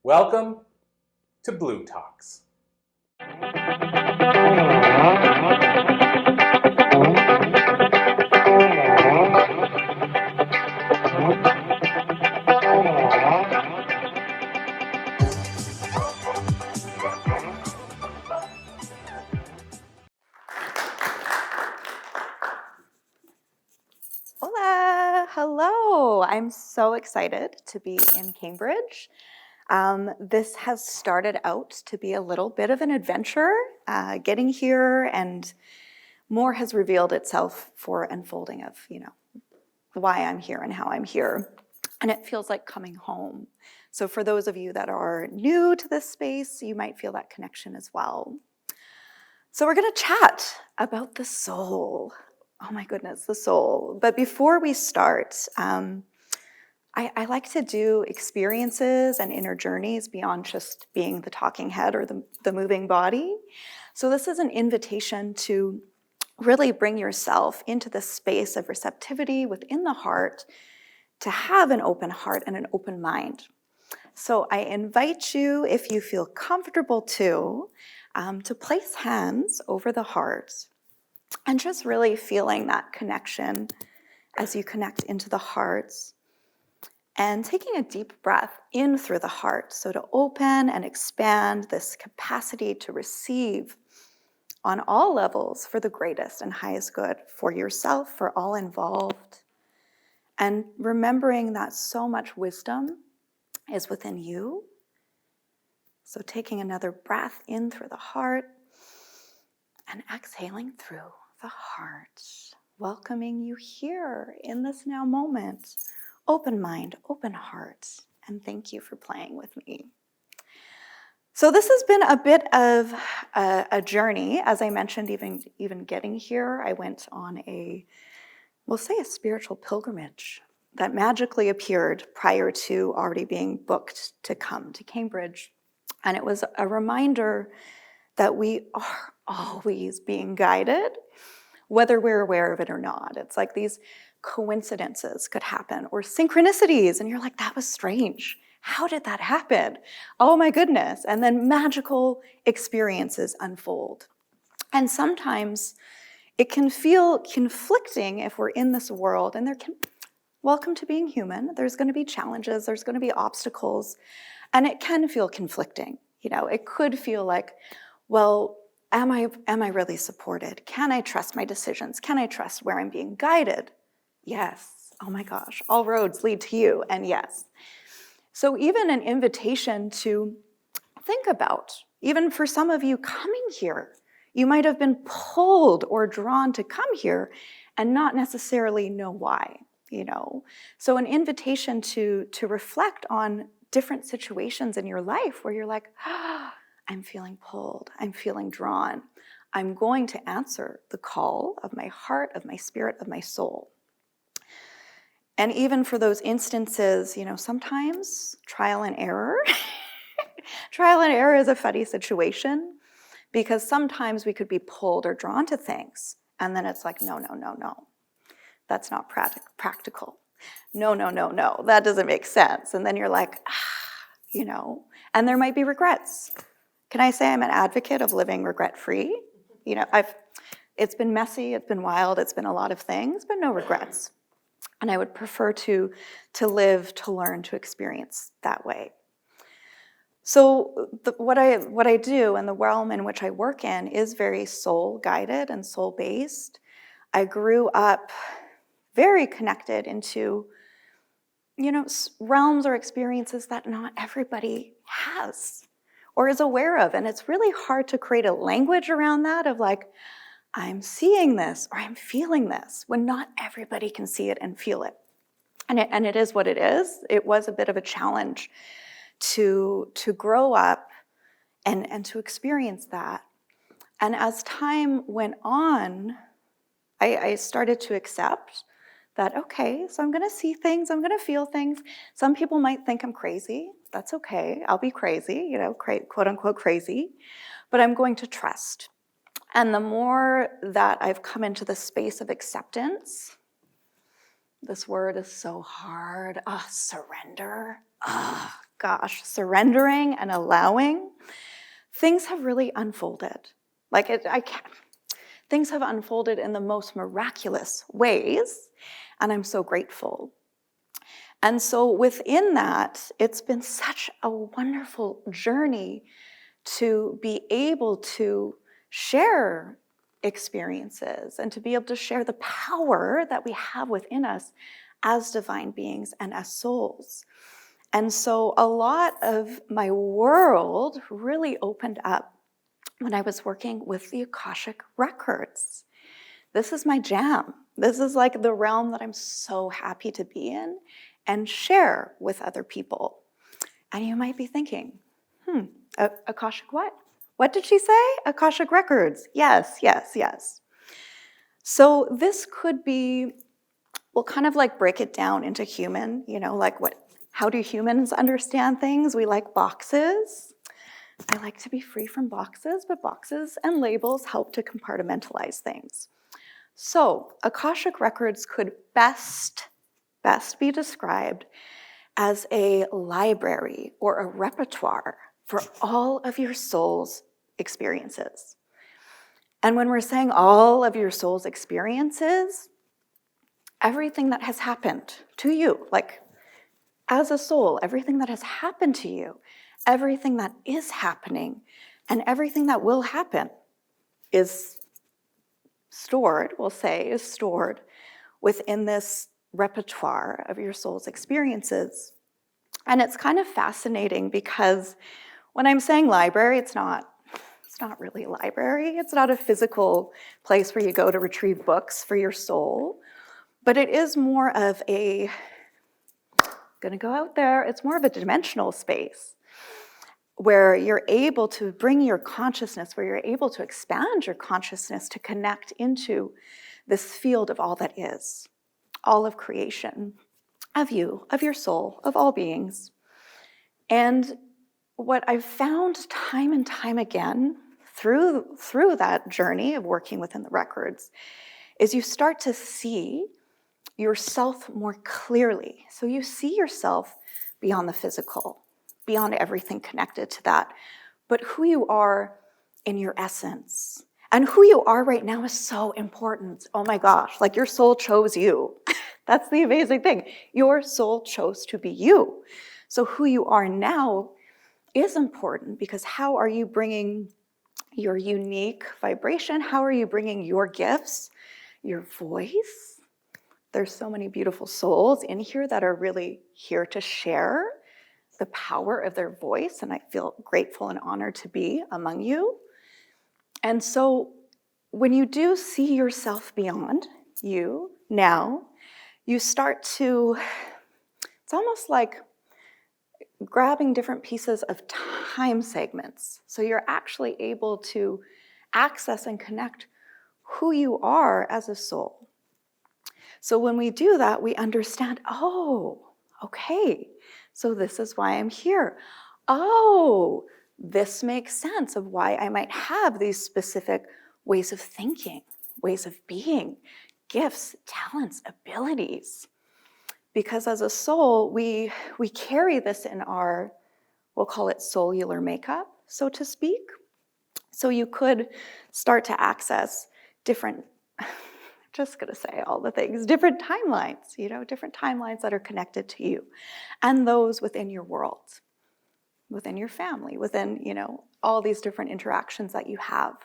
Welcome to Blue Talks. Hola, hello. I'm so excited to be in Cambridge. This has started out to be a little bit of an adventure getting here, and more has revealed itself for unfolding of, why I'm here and how I'm here. And it feels like coming home. So for those of you that are new to this space, you might feel that connection as well. So we're going to chat about the soul. Oh my goodness, the soul. But before we start, I like to do experiences and inner journeys beyond just being the talking head or the moving body. So this is an invitation to really bring yourself into the space of receptivity within the heart, to have an open heart and an open mind. So I invite you, if you feel comfortable to place hands over the heart and just really feeling that connection as you connect into the heart. And taking a deep breath in through the heart, so to open and expand this capacity to receive on all levels for the greatest and highest good for yourself, for all involved. And remembering that so much wisdom is within you. So taking another breath in through the heart and exhaling through the heart, welcoming you here in this now moment. Open mind, open heart, and thank you for playing with me. So this has been a bit of a journey. As I mentioned, even getting here, I went on we'll say a spiritual pilgrimage that magically appeared prior to already being booked to come to Cambridge. And it was a reminder that we are always being guided, whether we're aware of it or not. It's like these coincidences could happen or synchronicities, and you're like, that was strange. How did that happen? Oh my goodness. And then magical experiences unfold. And sometimes it can feel conflicting if we're in this world, and welcome to being human. There's going to be challenges, there's going to be obstacles, and it can feel conflicting. It could feel like, well, am I really supported? Can I trust my decisions? Can I trust where I'm being guided? Yes. Oh my gosh. All roads lead to you. And yes. So even an invitation to think about, even for some of you coming here, you might have been pulled or drawn to come here and not necessarily know why, So an invitation to reflect on different situations in your life where you're like, I'm feeling pulled, I'm feeling drawn. I'm going to answer the call of my heart, of my spirit, of my soul. And even for those instances, sometimes trial and error. Trial and error is a funny situation because sometimes we could be pulled or drawn to things. And then it's like, no. That's not practical. No. That doesn't make sense. And then you're like, and there might be regrets. Can I say I'm an advocate of living regret-free? It's been messy, it's been wild, it's been a lot of things, but no regrets. And I would prefer to live, to learn, to experience that way. So what I do and the realm in which I work in is very soul-guided and soul-based. I grew up very connected into, realms or experiences that not everybody has or is aware of. And it's really hard to create a language around that of like, I'm seeing this or I'm feeling this when not everybody can see it and feel it. And it is what it is. It was a bit of a challenge to grow up and to experience that. And as time went on, I started to accept that, okay, so I'm going to see things, I'm going to feel things. Some people might think I'm crazy. That's okay. I'll be crazy, quote unquote crazy, but I'm going to trust. And the more that I've come into the space of acceptance, this word is so hard. Surrender. gosh, surrendering and allowing, things have really unfolded. Things have unfolded in the most miraculous ways, and I'm so grateful. And so within that, it's been such a wonderful journey to be able to share experiences and to be able to share the power that we have within us as divine beings and as souls. And so a lot of my world really opened up when I was working with the Akashic Records. This is my jam. This is like the realm that I'm so happy to be in and share with other people. And you might be thinking, Akashic what? What did she say? Akashic Records. Yes, yes, yes. So this could be, we'll kind of like break it down into human, how do humans understand things? We like boxes. I like to be free from boxes, but boxes and labels help to compartmentalize things. So Akashic Records could best be described as a library or a repertoire for all of your soul's experiences. And when we're saying all of your soul's experiences, everything that has happened to you, like as a soul, everything that has happened to you, everything that is happening, and everything that will happen is stored within this repertoire of your soul's experiences. And it's kind of fascinating because when I'm saying library, it's not really a library. It's not a physical place where you go to retrieve books for your soul, but it is more of it's more of a dimensional space where you're able to bring your consciousness, where you're able to expand your consciousness to connect into this field of all that is, all of creation, of you, of your soul, of all beings. And what I've found time and time again through that journey of working within the records is you start to see yourself more clearly. So you see yourself beyond the physical, beyond everything connected to that, but who you are in your essence. And who you are right now is so important. Oh my gosh, like your soul chose you. That's the amazing thing. Your soul chose to be you. So who you are now is important because how are you bringing your unique vibration? How are you bringing your gifts, your voice? There's so many beautiful souls in here that are really here to share the power of their voice, and I feel grateful and honored to be among you. And so when you do see yourself beyond you now, you start to, it's almost like grabbing different pieces of time segments. So you're actually able to access and connect who you are as a soul. So when we do that, we understand, oh, okay, so this is why I'm here. Oh, this makes sense of why I might have these specific ways of thinking, ways of being, gifts, talents, abilities. Because as a soul, we carry this in our, we'll call it cellular makeup, so to speak. So you could start to access different, just gonna say all the things, different timelines, different timelines that are connected to you and those within your world, within your family, within, all these different interactions that you have.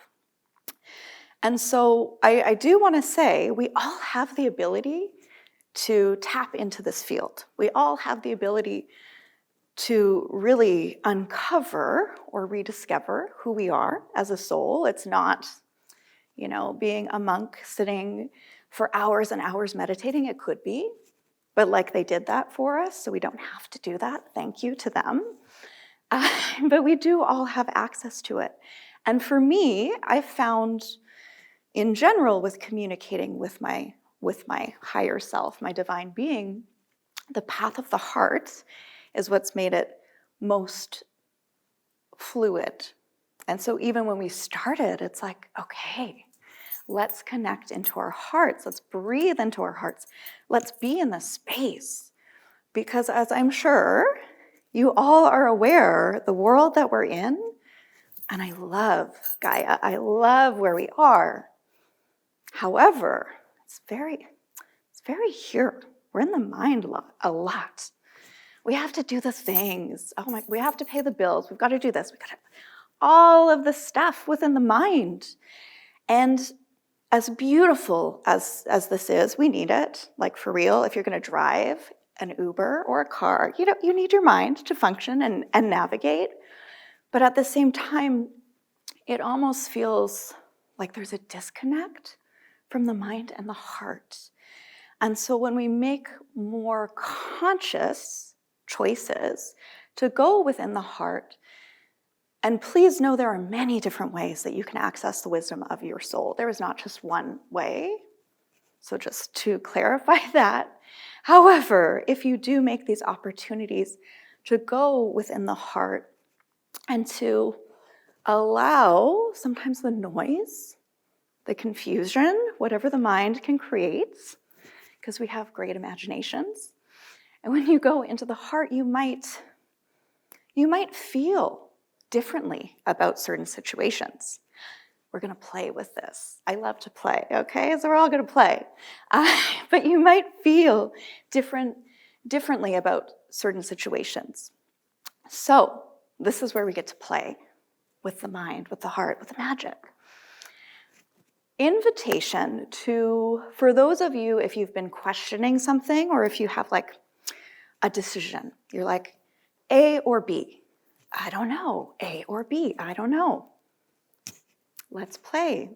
And so I do wanna say we all have the ability to tap into this field. We all have the ability to really uncover or rediscover who we are as a soul. It's not, being a monk sitting for hours and hours meditating. It could be, but like they did that for us, so we don't have to do that. Thank you to them. But we do all have access to it. And for me, I found in general with communicating with my higher self, my divine being, the path of the heart is what's made it most fluid. And so even when we started, it's like, okay, let's connect into our hearts. Let's breathe into our hearts. Let's be in the space. Because as I'm sure You all are aware the world that we're in, and I love Gaia. I love where we are. However, it's very here. We're in the mind a lot. We have to do the things. We have to pay the bills. We've got to do this. We've got to, all of the stuff within the mind. And as beautiful as this is, we need it. Like for real, if you're going to drive an Uber or a car, you need your mind to function and navigate. But at the same time, it almost feels like there's a disconnect from the mind and the heart. And so when we make more conscious choices to go within the heart, and please know there are many different ways that you can access the wisdom of your soul. There is not just one way. So just to clarify that. However, if you do make these opportunities to go within the heart and to allow sometimes the noise, the confusion, whatever the mind can create, because we have great imaginations. And when you go into the heart, you might feel differently about certain situations. We're going to play with this. I love to play, okay? So we're all going to play. But you might feel differently about certain situations. So this is where we get to play with the mind, with the heart, with the magic. Invitation for those of you, if you've been questioning something or if you have like a decision, you're like, A or B? I don't know. A or B? I don't know. Let's play.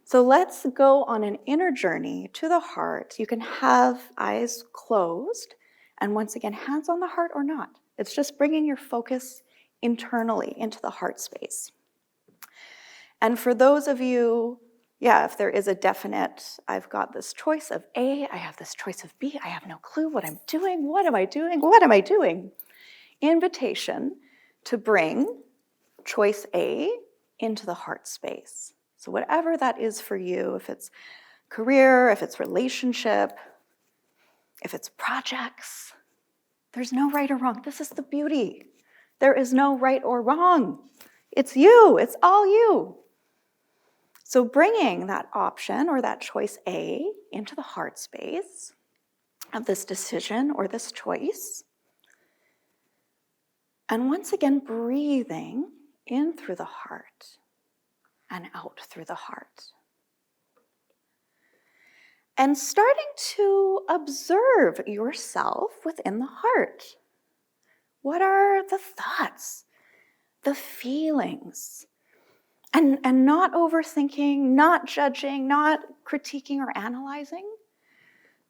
So let's go on an inner journey to the heart. You can have eyes closed, and once again, hands on the heart or not. It's just bringing your focus internally into the heart space. And for those of you, if there is a definite, I've got this choice of A, I have this choice of B, I have no clue what I'm doing, what am I doing, what am I doing? Invitation to bring choice A into the heart space. So whatever that is for you, if it's career, if it's relationship, if it's projects, there's no right or wrong. This is the beauty. There is no right or wrong. It's you. It's all you. So bringing that option or that choice A into the heart space of this decision or this choice. And once again, breathing in through the heart and out through the heart. And starting to observe yourself within the heart. What are the thoughts, the feelings? And not overthinking, not judging, not critiquing or analyzing.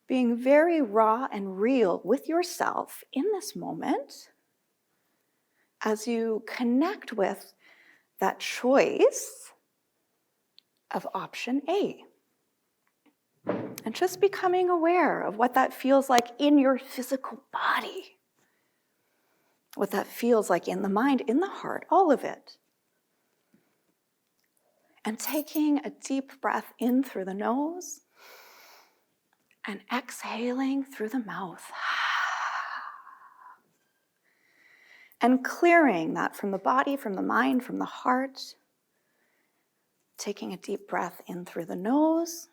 Being very raw and real with yourself in this moment as you connect with that choice of option A. And just becoming aware of what that feels like in your physical body. What that feels like in the mind, in the heart, all of it. And taking a deep breath in through the nose and exhaling through the mouth. And clearing that from the body, from the mind, from the heart. Taking a deep breath in through the nose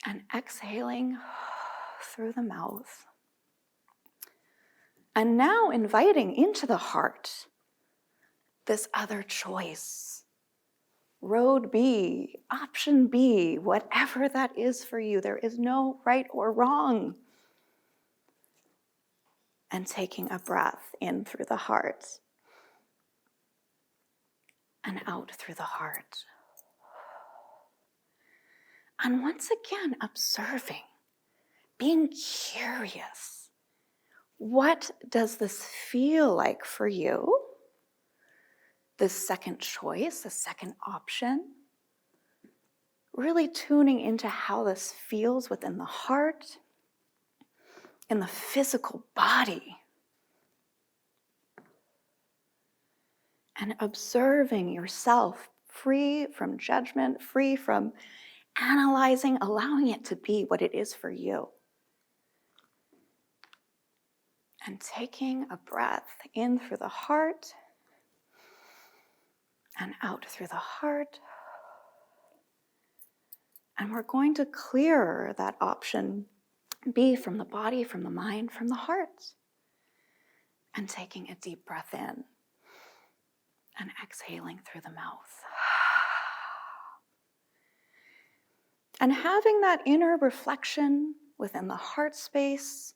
and exhaling through the mouth. And now inviting into the heart this other choice. Road B, option B, whatever that is for you. There is no right or wrong. And taking a breath in through the heart and out through the heart. And once again, observing, being curious. What does this feel like for you? This second choice, the second option. Really tuning into how this feels within the heart, in the physical body. And observing yourself free from judgment, free from analyzing, allowing it to be what it is for you. And taking a breath in through the heart and out through the heart. And we're going to clear that option B from the body, from the mind, from the heart. And taking a deep breath in and exhaling through the mouth. And having that inner reflection within the heart space,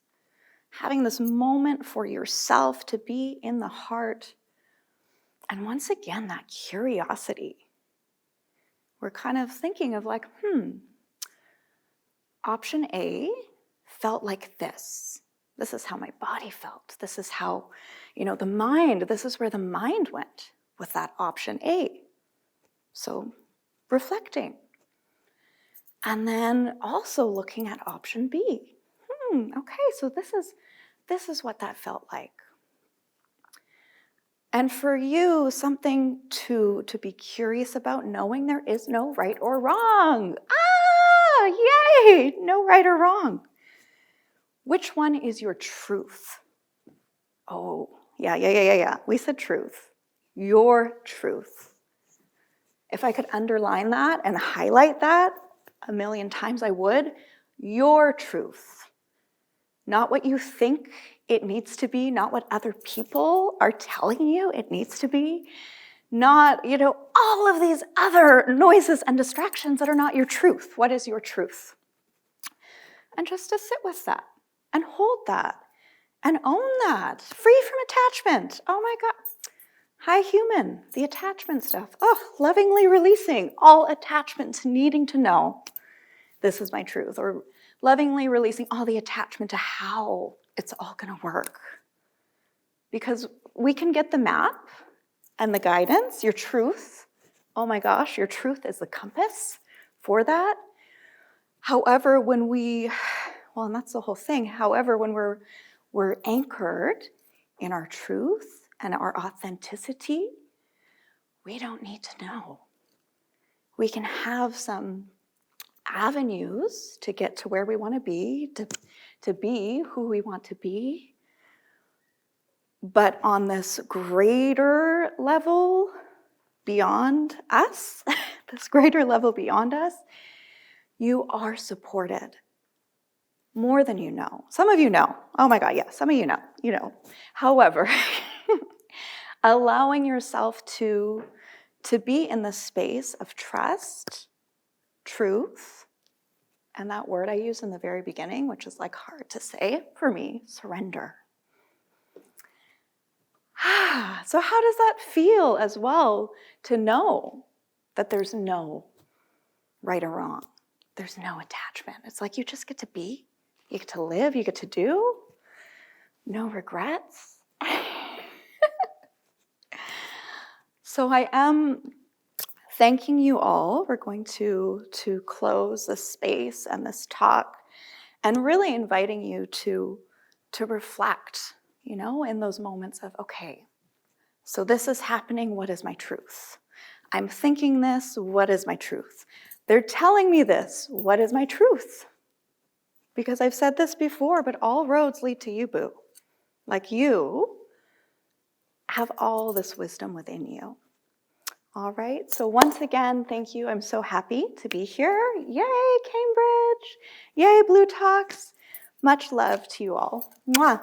having this moment for yourself to be in the heart. And once again, that curiosity. We're kind of thinking of like, option A felt like this. This is how my body felt. This is how, the mind, this is where the mind went with that option A. So reflecting. And then also looking at option B. Okay, so this is what that felt like. And for you, something to be curious about, knowing there is no right or wrong. Yay! No right or wrong. Which one is your truth? Oh, yeah. We said truth. Your truth. If I could underline that and highlight that 1,000,000 times, I would. Your truth. Not what you think it needs to be, not what other people are telling you it needs to be, not, all of these other noises and distractions that are not your truth. What is your truth? And just to sit with that and hold that and own that, free from attachment. Oh my God. Hi, human, the attachment stuff. Lovingly releasing all attachments, needing to know this is my truth, or lovingly releasing all the attachment to how it's all going to work. Because we can get the map and the guidance, your truth. Oh my gosh, your truth is the compass for that. However, and that's the whole thing. However, when we're anchored in our truth and our authenticity, we don't need to know. We can have some avenues to get to where we want to be, to be who we want to be. But on this greater level beyond us, you are supported more than you know. Some of you know. Oh my God, yeah, some of you know. However, allowing yourself to be in the space of trust, truth, and that word I used in the very beginning, which is like hard to say for me, surrender. So how does that feel as well to know that there's no right or wrong? There's no attachment. It's like you just get to be, you get to live, you get to do. No regrets. So I am thanking you all. We're going to close this space and this talk and really inviting you to reflect, in those moments of, okay, so this is happening, what is my truth? I'm thinking this, what is my truth? They're telling me this, what is my truth? Because I've said this before, but all roads lead to you, boo. Like you have all this wisdom within you. All right, so once again, thank you. I'm so happy to be here. Yay, Cambridge. Yay, Blue Talks. Much love to you all. Mwah.